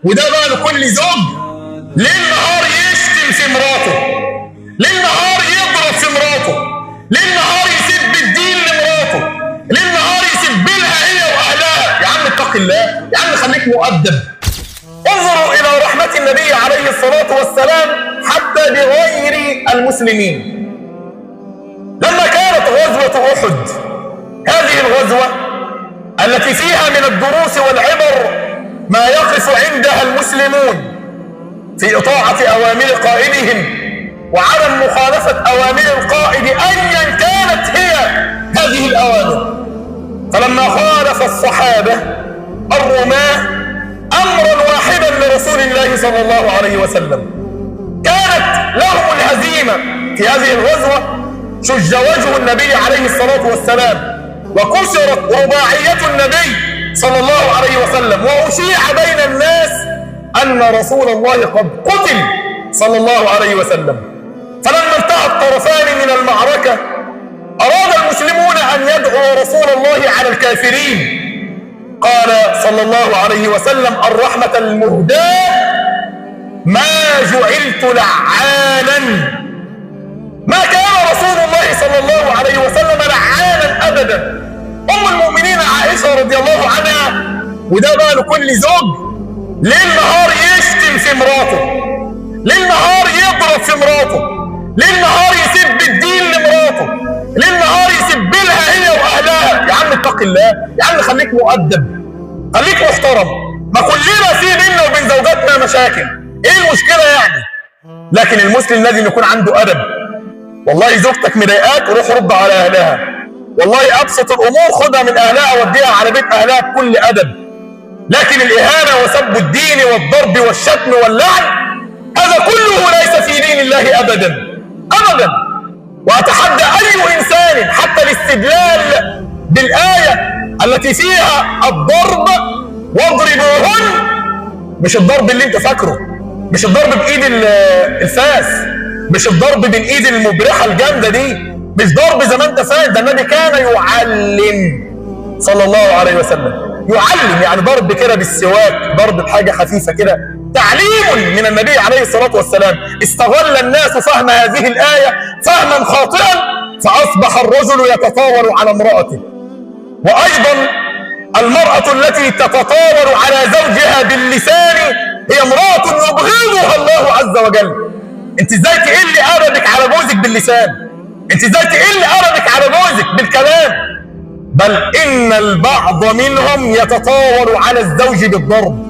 وده بقى لكل زوج ليل نهار يشتم في مراته، ليل نهار يضرب في مراته، ليل نهار يسب الدين لمراته، ليل نهار يسب لها هي واهلها. يا عم اتق الله، يا عم خليك مؤدب. انظروا الى رحمة النبي عليه الصلاة والسلام حتى بغير المسلمين. لما كانت غزوة احد، هذه الغزوة التي فيها من الدروس والعبر ما يقف عندها المسلمون في إطاعة أوامر قائدهم وعدم مخالفة أوامر القائد أيا كانت هي هذه الأوامر. فلما خالف الصحابة الرماة أمرا واحدا لرسول الله صلى الله عليه وسلم، كانت لهم الهزيمة في هذه الغزوة، شج وجه النبي عليه الصلاة والسلام وكسرت رباعية النبي صلى الله عليه وسلم، وأشيع بين الناس أن رسول الله قد قتل صلى الله عليه وسلم. فلما انتهى الطرفان من المعركة أراد المسلمون أن يدعوا رسول الله على الكافرين. قال صلى الله عليه وسلم: الرحمة المهداة ما جعلت لعانا. ما كان رسول الله صلى الله عليه وسلم لعانا أبدا. أم المؤمنين عائشة رضي الله عنها، وده بقى لكل زوج ليل نهار يشتم في مراته، ليل نهار يضرب في مراته، ليل نهار يسب الدين لمراته، ليل نهار يسب لها هي واهلها. يا عم اتق الله، يا عم خليك مؤدب، خليك محترم. ما كلنا في بيننا وبين زوجاتنا مشاكل، ايه المشكله يعني؟ لكن المسلم لازم يكون عنده ادب. والله زوجتك مضايقاك، روح رد على اهلها. والله ابسط الامور خدها من اهلها وديها على بيت اهلها بكل ادب. لكن الاهانه وسب الدين والضرب والشتم واللعن هذا كله ليس في دين الله ابدا ابدا. واتحدى اي انسان حتى الاستدلال بالايه التي فيها الضرب واضربوهن، مش الضرب اللي انت فاكره، مش الضرب بايد الفاس، مش الضرب بالايد المبرحه الجامده دي، مش ضرب زي ما انت فاهم. ده النبي كان يعلم صلى الله عليه وسلم، يعلم يعني ضرب كده بالسواك، ضرب بحاجه خفيفه كده، تعليم من النبي عليه الصلاه والسلام. استغل الناس فهم هذه الايه فهما خاطئا فاصبح الرجل يتطاول على امراته. وايضا المراه التي تتطاول على زوجها باللسان هي امراه يبغضها الله عز وجل. انت ازاي تقل ادبك على جوزك باللسان؟ انت ازاي تقل ادبك على جوزك بالكلام؟ بل ان البعض منهم يتطاول على الزوج بالضرب.